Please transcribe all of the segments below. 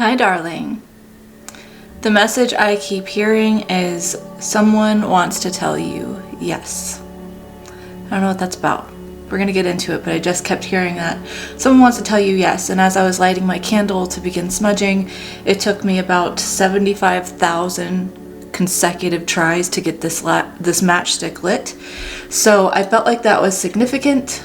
Hi, darling. The message I keep hearing is someone wants to tell you yes. I don't know what that's about. We're going to get into it, but I just kept hearing that. Someone wants to tell you yes, and as I was lighting my candle to begin smudging, it took me about 75,000 consecutive tries to get this matchstick lit. So I felt like that was significant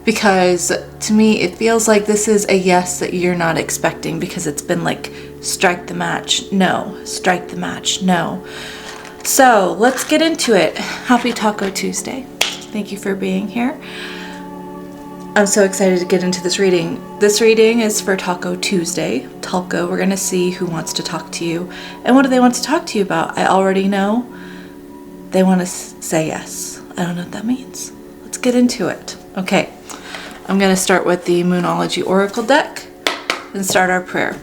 because to me it feels like this is a yes that you're not expecting, because it's been like strike the match, no, strike the match, no. So let's get into it. Happy Taco Tuesday. Thank you for being here. I'm so excited to get into this reading. This reading is for Taco Tuesday. Talco, we're going to see who wants to talk to you. And what do they want to talk to you about? I already know. They want to say yes. I don't know what that means. Let's get into it. Okay. I'm going to start with the Moonology Oracle deck and start our prayer.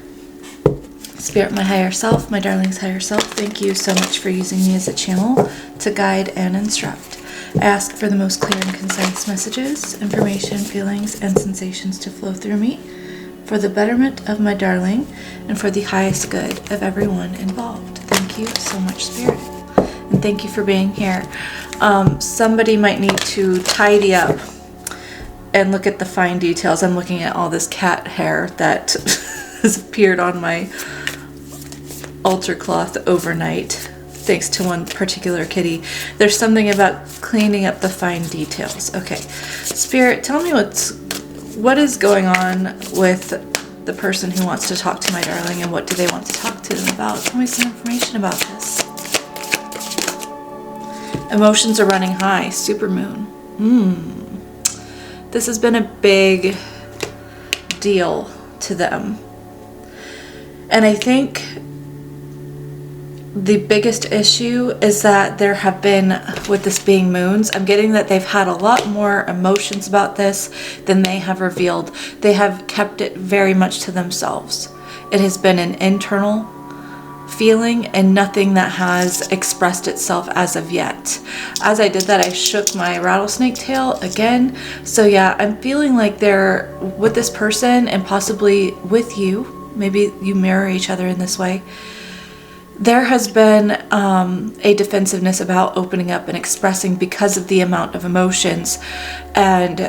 Spirit, my higher self, my darling's higher self, thank you so much for using me as a channel to guide and instruct. I ask for the most clear and concise messages, information, feelings, and sensations to flow through me for the betterment of my darling and for the highest good of everyone involved. Thank you so much, Spirit. And thank you for being here. Somebody might need to tidy up and look at the fine details. I'm looking at all this cat hair that has appeared on my altar cloth overnight, thanks to one particular kitty. There's something about cleaning up the fine details. Okay, Spirit, tell me what is going on with the person who wants to talk to my darling, and what do they want to talk to them about? Tell me some information about this. Emotions are running high. Supermoon. This has been a big deal to them. And I think the biggest issue is that there have been, with this being moons, I'm getting that they've had a lot more emotions about this than they have revealed. They have kept it very much to themselves. It has been an internal feeling and nothing that has expressed itself as of yet. As I did that, I shook my rattlesnake tail again. So yeah, I'm feeling like they're with this person, and possibly with you. Maybe you mirror each other in this way. There has been a defensiveness about opening up and expressing because of the amount of emotions. And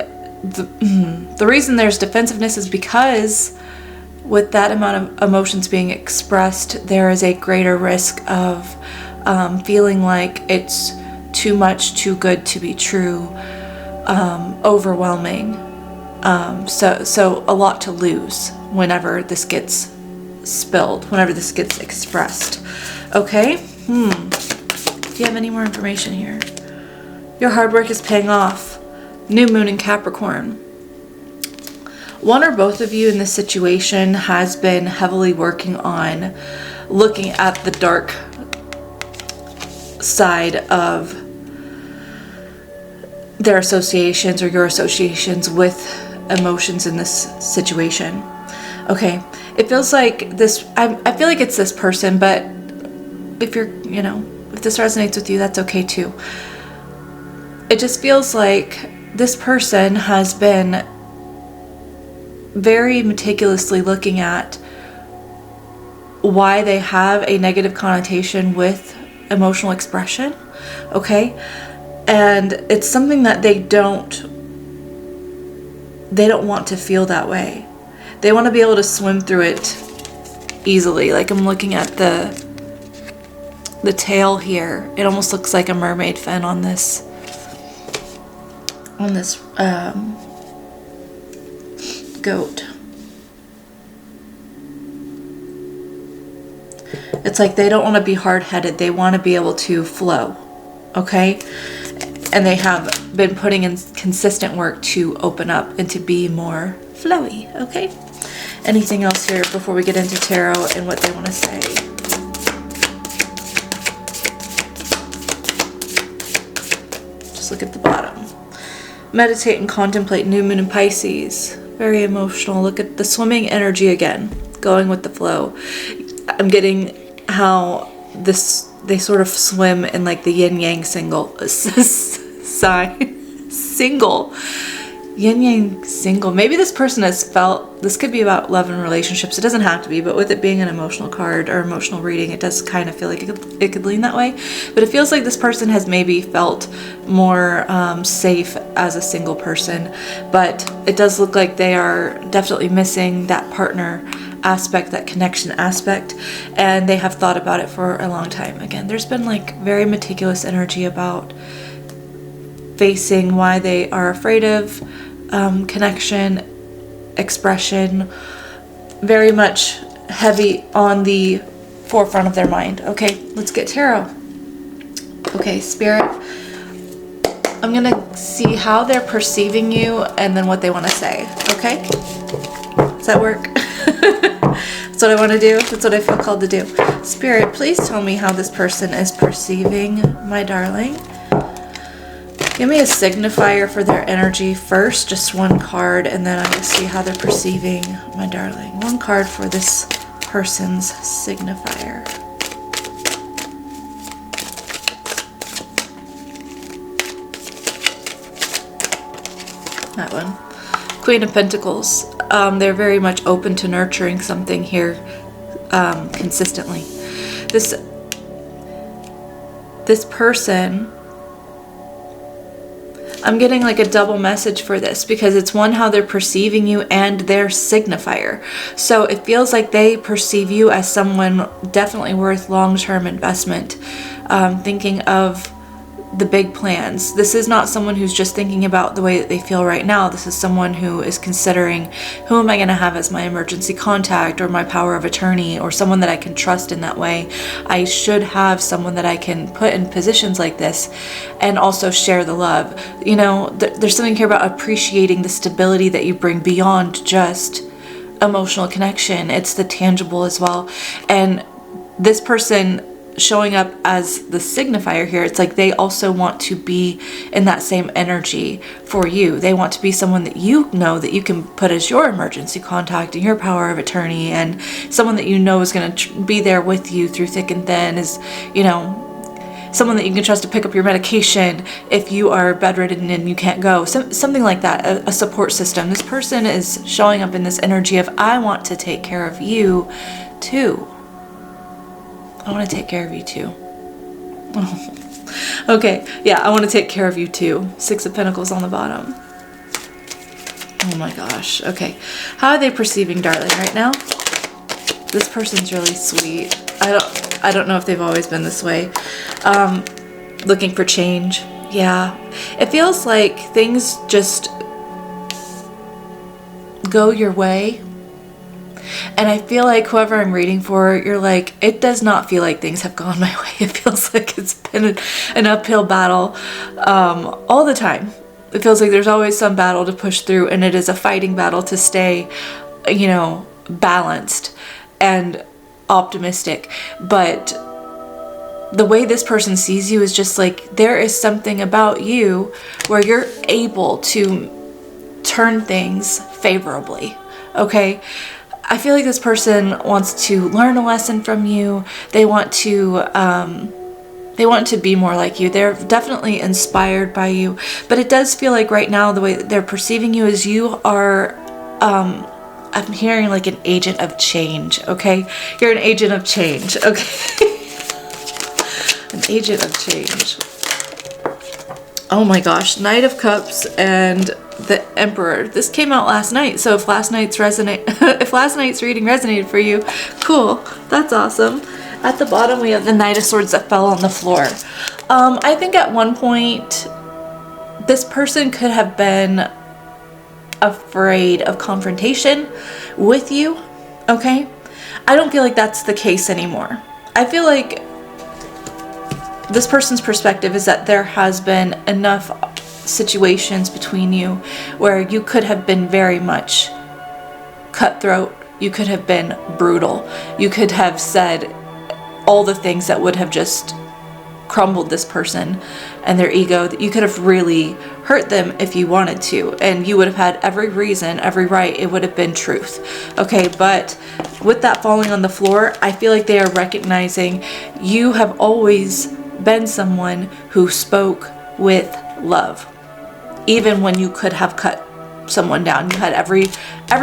the reason there's defensiveness is because with that amount of emotions being expressed, there is a greater risk of feeling like it's too much, too good to be true, overwhelming. So a lot to lose whenever this gets spilled, whenever this gets expressed. Okay? Do you have any more information here? Your hard work is paying off. New moon in Capricorn. One or both of you in this situation has been heavily working on looking at the dark side of their associations or your associations with emotions in this situation. Okay, it feels like this, I feel like it's this person, but if you're, if this resonates with you, that's okay too. It just feels like this person has been very meticulously looking at why they have a negative connotation with emotional expression, okay? And it's something that they don't want to feel that way. They want to be able to swim through it easily. Like, I'm looking at the tail here. It almost looks like a mermaid fin on this goat. It's like they don't want to be hard-headed. They want to be able to flow, okay? And they have been putting in consistent work to open up and to be more flowy, okay? Anything else here before we get into tarot and what they want to say? Just look at the bottom. Meditate and contemplate new moon in Pisces. Very emotional. Look at the swimming energy again, going with the flow. I'm getting how they sort of swim in like the yin yang sign. yin yang single. Maybe this person has felt, this could be about love and relationships. It doesn't have to be, but with it being an emotional card or emotional reading, it does kind of feel like it could lean that way. But it feels like this person has maybe felt more safe as a single person, but it does look like they are definitely missing that partner aspect, that connection aspect, and they have thought about it for a long time. Again, there's been like very meticulous energy about facing why they are afraid of connection, expression, very much heavy on the forefront of their mind. Okay, let's get tarot. Okay, Spirit, I'm gonna see how they're perceiving you and then what they want to say. Okay, does that work? That's what I want to do. That's what I feel called to do. Spirit, please tell me how this person is perceiving my darling. Give me a signifier for their energy first, just one card, and then I will see how they're perceiving my darling. One card for this person's signifier. That one. Queen of Pentacles. They're very much open to nurturing something here consistently. This person, I'm getting like a double message for this because it's one, how they're perceiving you, and their signifier. So it feels like they perceive you as someone definitely worth long-term investment, thinking of the big plans. This is not someone who's just thinking about the way that they feel right now. This is someone who is considering, who am I going to have as my emergency contact or my power of attorney, or someone that I can trust in that way. I should have someone that I can put in positions like this and also share the love. You know, there's something here about appreciating the stability that you bring beyond just emotional connection. It's the tangible as well. And this person showing up as the signifier here, it's like they also want to be in that same energy for you. They want to be someone that you know that you can put as your emergency contact and your power of attorney, and someone that you know is going to be there with you through thick and thin, is, you know, someone that you can trust to pick up your medication if you are bedridden and you can't go. Something like that, a support system. This person is showing up in this energy of, I want to take care of you too. I want to take care of you too. Oh. Okay, yeah, I want to take care of you too. Six of Pentacles on the bottom. Oh my gosh. Okay, how are they perceiving darling right now? This person's really sweet. I don't know if they've always been this way. Looking for change. Yeah, it feels like things just go your way. And I feel like whoever I'm reading for, you're like, it does not feel like things have gone my way. It feels like it's been an uphill battle all the time. It feels like there's always some battle to push through, and it is a fighting battle to stay, you know, balanced and optimistic. But the way this person sees you is just like, there is something about you where you're able to turn things favorably. Okay? I feel like this person wants to learn a lesson from you. They want to be more like you. They're definitely inspired by you, but it does feel like right now the way that they're perceiving you is you are, I'm hearing like an agent of change. Okay, you're an agent of change. Okay, an agent of change. Oh my gosh, Knight of Cups and the Emperor. This came out last night, so if last night's reading resonated for you, cool, that's awesome. At the bottom we have the Knight of Swords that fell on the floor. I think at one point this person could have been afraid of confrontation with you. Okay, I don't feel like that's the case anymore. I feel like this person's perspective is that there has been enough situations between you where you could have been very much cutthroat, you could have been brutal, you could have said all the things that would have just crumbled this person and their ego, that you could have really hurt them if you wanted to, and you would have had every reason, every right, it would have been truth. Okay, but with that falling on the floor, I feel like they are recognizing you have always been someone who spoke with love, even when you could have cut someone down. You had every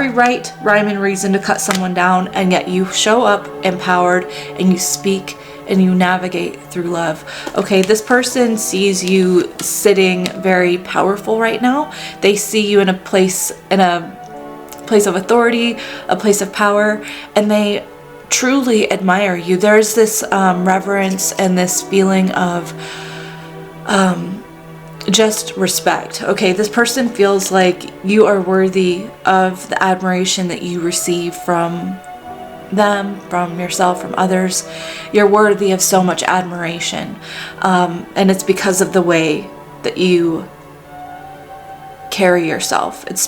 right, rhyme, and reason to cut someone down, and yet you show up empowered and you speak and you navigate through love. Okay, this person sees you sitting very powerful right now. They see you in a place of authority, a place of power, and they truly admire you. There's this reverence and this feeling of just respect. Okay, this person feels like you are worthy of the admiration that you receive from them, from yourself, from others. You're worthy of so much admiration, and it's because of the way that you carry yourself. It's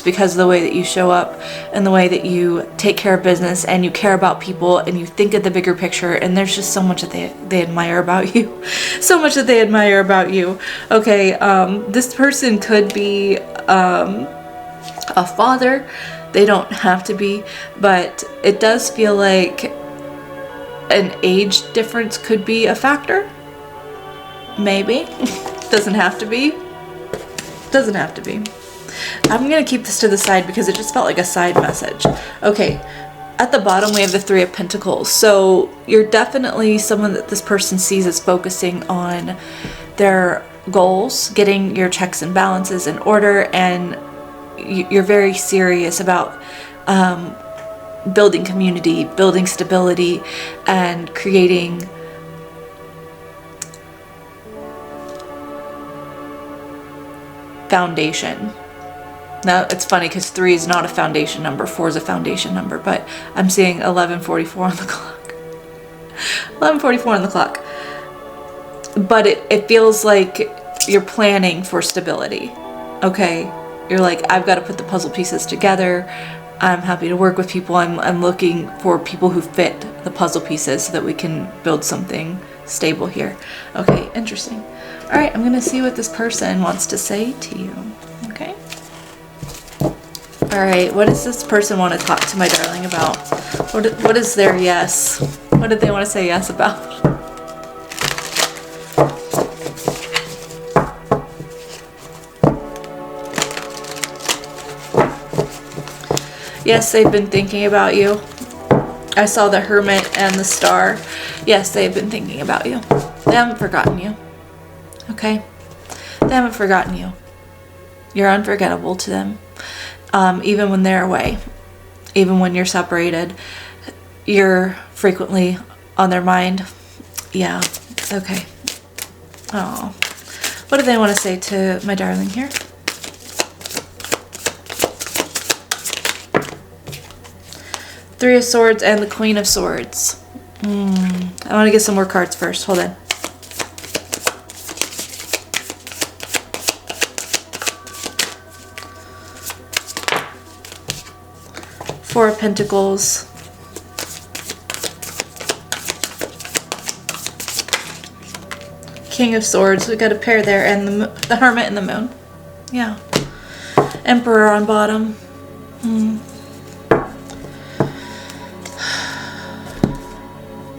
because of the way that you show up and the way that you take care of business and you care about people and you think of the bigger picture, and there's just so much that they admire about you. So much that they admire about you. Okay, this person could be a father. They don't have to be, but it does feel like an age difference could be a factor. Maybe. Doesn't have to be. Doesn't have to be. I'm going to keep this to the side because it just felt like a side message. Okay, at the bottom we have the Three of Pentacles. So you're definitely someone that this person sees as focusing on their goals, getting your checks and balances in order, and you're very serious about building community, building stability, and creating foundation. Now it's funny because 3 is not a foundation number, 4 is a foundation number, but I'm seeing 11:44 on the clock. 11:44 on the clock. But it feels like you're planning for stability. Okay, you're like, I've got to put the puzzle pieces together. I'm happy to work with people. I'm looking for people who fit the puzzle pieces so that we can build something stable here. Okay, interesting. All right, I'm gonna see what this person wants to say to you. Okay. All right, what does this person want to talk to my darling about? What is their yes? What did they want to say yes about? Yes, they've been thinking about you. I saw the Hermit and the Star. Yes, they've been thinking about you. They haven't forgotten you. Okay? They haven't forgotten you. You're unforgettable to them. Even when they're away. Even when you're separated. You're frequently on their mind. Yeah. Okay. Oh. What do they want to say to my darling here? Three of Swords and the Queen of Swords. I want to get some more cards first. Hold on. Four of Pentacles. King of Swords. We got a pair there, and the Hermit and the Moon. Yeah. Emperor on bottom.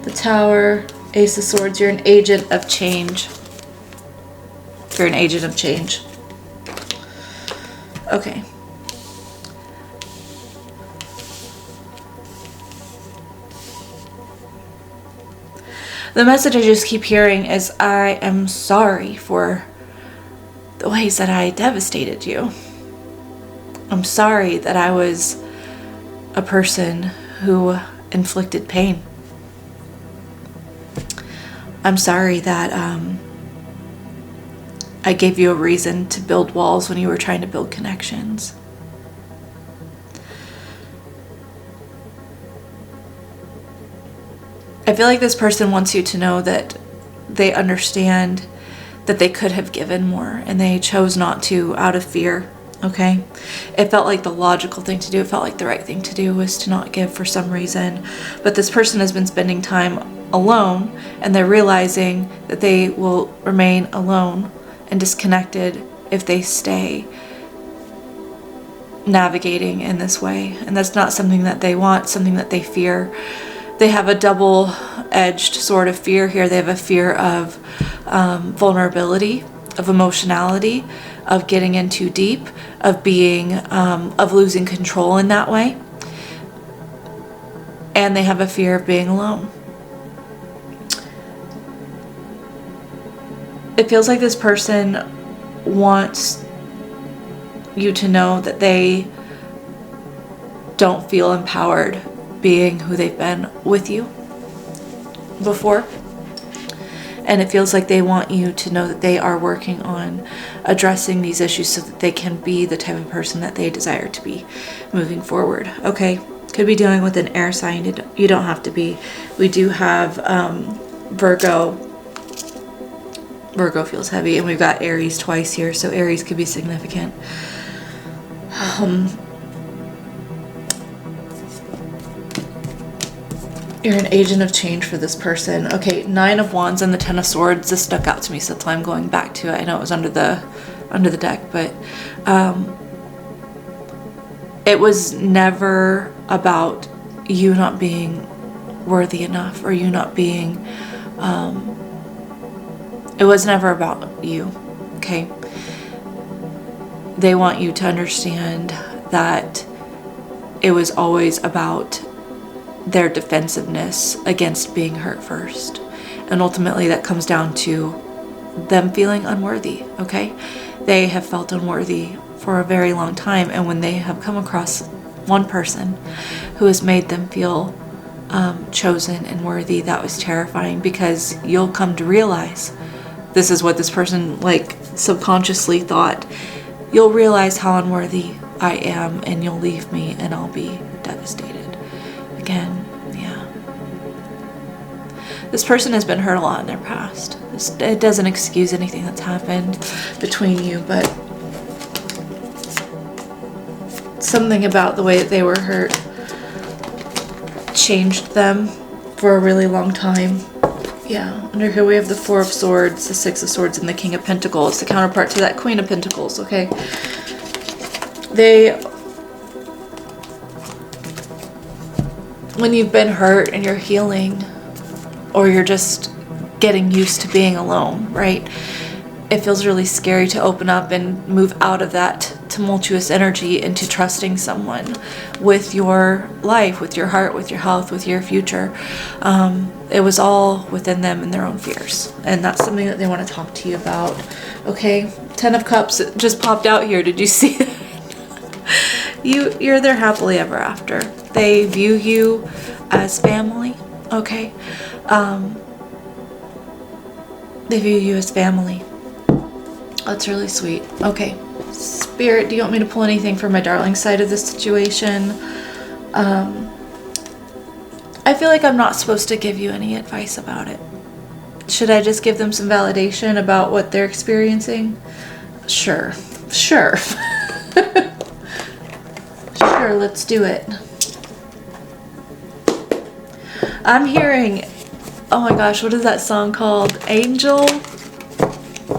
The Tower, Ace of Swords. You're an agent of change. You're an agent of change. Okay. The message I just keep hearing is, I am sorry for the ways that I devastated you. I'm sorry that I was a person who inflicted pain. I'm sorry that I gave you a reason to build walls when you were trying to build connections. I feel like this person wants you to know that they understand that they could have given more and they chose not to out of fear, okay? It felt like the logical thing to do. It felt like the right thing to do was to not give for some reason. But this person has been spending time alone, and they're realizing that they will remain alone and disconnected if they stay navigating in this way. And that's not something that they want, something that they fear. They have a double-edged sort of fear here. They have a fear of vulnerability, of emotionality, of getting in too deep, of being, of losing control in that way. And they have a fear of being alone. It feels like this person wants you to know that they don't feel empowered being who they've been with you before. And it feels like they want you to know that they are working on addressing these issues so that they can be the type of person that they desire to be moving forward. Okay, could be dealing with an air sign. You don't have to be. We do have Virgo. Virgo feels heavy, and we've got Aries twice here, so Aries could be significant. You're an agent of change for this person. Okay, 9 of Wands and the 10 of Swords. This stuck out to me, so that's why I'm going back to it. I know it was under the deck, but it was never about you not being worthy enough, or you not being, it was never about you, okay? They want you to understand that it was always about their defensiveness against being hurt first. And ultimately that comes down to them feeling unworthy, okay? They have felt unworthy for a very long time, and when they have come across one person who has made them feel chosen and worthy, that was terrifying, because you'll come to realize this is what this person like subconsciously thought. You'll realize how unworthy I am, and you'll leave me, and I'll be devastated. Again, yeah. This person has been hurt a lot in their past. It doesn't excuse anything that's happened between you, but something about the way that they were hurt changed them for a really long time. Yeah, under here we have the 4 of Swords, the 6 of Swords, and the King of Pentacles, the counterpart to that Queen of Pentacles, okay? When you've been hurt and you're healing, or you're just getting used to being alone, right? It feels really scary to open up and move out of that tumultuous energy into trusting someone with your life, with your heart, with your health, with your future. It was all within them and their own fears. And that's something that they want to talk to you about. Okay, 10 of Cups just popped out here. Did you see that? You're their happily ever after. They view you as family, okay? They view you as family. That's really sweet. Okay, Spirit, do you want me to pull anything for my darling side of this situation? I feel like I'm not supposed to give you any advice about it. Should I just give them some validation about what they're experiencing? Sure. Sure, let's do it. I'm hearing, oh my gosh, what is that song called? Angel?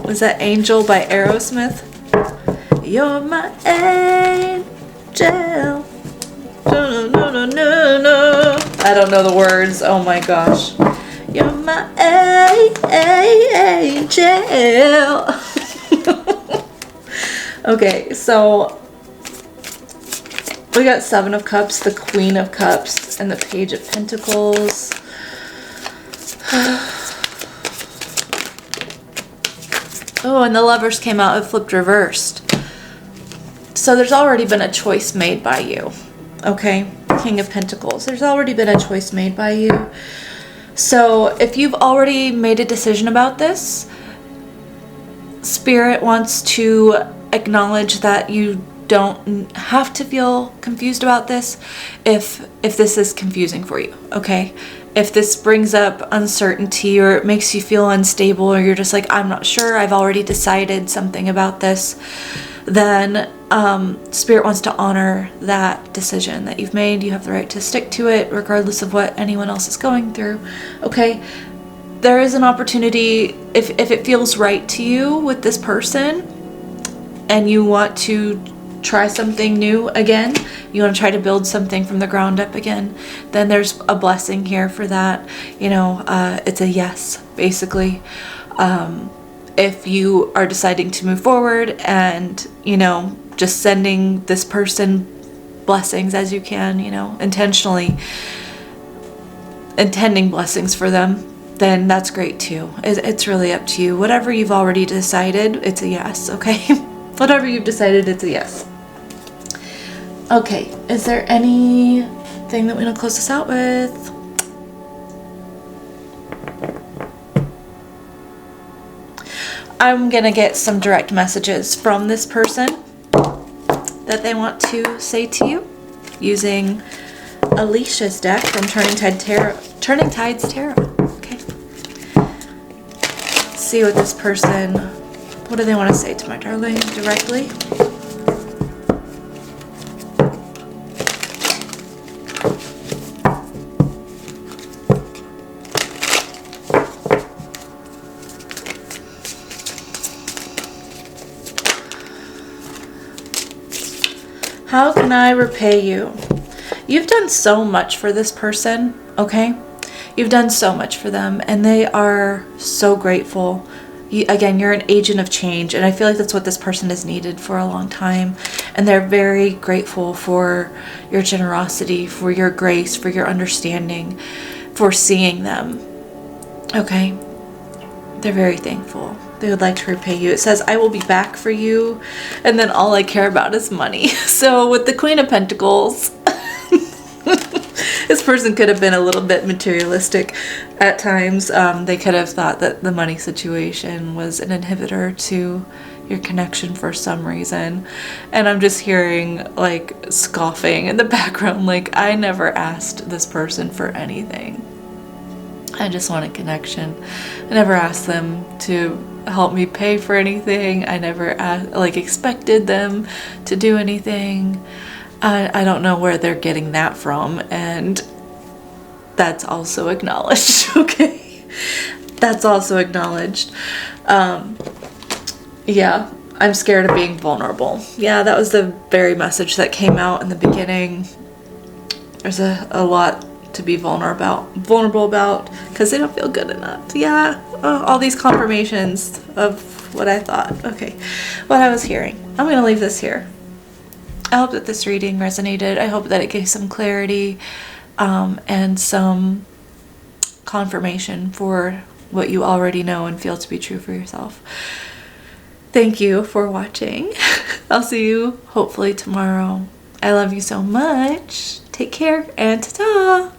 Was that Angel by Aerosmith? You're my angel. No. I don't know the words. Oh my gosh. You're my angel. Okay, so we got 7 of Cups, the Queen of Cups, and the Page of Pentacles. Oh, and the Lovers came out, it flipped reversed. So there's already been a choice made by you, okay? King of Pentacles, there's already been a choice made by you. So if you've already made a decision about this, Spirit wants to acknowledge that you don't have to feel confused about this if this is confusing for you, okay? If this brings up uncertainty, or it makes you feel unstable, or you're just like, I'm not sure, I've already decided something about this, then Spirit wants to honor that decision that you've made. You have the right to stick to it regardless of what anyone else is going through, okay? There is an opportunity, if it feels right to you with this person and you want to try something new again, you want to try to build something from the ground up again, then there's a blessing here for that. You know, it's a yes, basically. if you are deciding to move forward and, just sending this person blessings as you can, intentionally intending blessings for them, then that's great too. It's really up to you. Whatever you've already decided, it's a yes, okay? Whatever you've decided, it's a yes. Okay, is there anything that we're going to close this out with? I'm going to get some direct messages from this person that they want to say to you using Alicia's deck from Turning Tides Tarot. Okay. Let's see what this person, what do they want to say to my darling directly? How can I repay you? You've done so much for this person, okay? You've done so much for them, and they are so grateful. Again, you're an agent of change, and I feel like that's what this person has needed for a long time. And they're very grateful for your generosity, for your grace, for your understanding, for seeing them, okay? They're very thankful. They would like to repay you. It says, I will be back for you. And then all I care about is money. So with the Queen of Pentacles, this person could have been a little bit materialistic at times. They could have thought that the money situation was an inhibitor to your connection for some reason. And I'm just hearing like scoffing in the background. Like, I never asked this person for anything. I just wanted connection. I never asked them to help me pay for anything. I never expected them to do anything. I don't know where they're getting that from, and that's also acknowledged. Okay, that's also acknowledged. Yeah, I'm scared of being vulnerable. Yeah, that was the very message that came out in the beginning. There's a lot to be vulnerable about because they don't feel good enough. Yeah, all these confirmations of what I thought. Okay, what I was hearing. I'm going to leave this here. I hope that this reading resonated. I hope that it gave some clarity and some confirmation for what you already know and feel to be true for yourself. Thank you for watching. I'll see you hopefully tomorrow. I love you so much. Take care and ta-ta!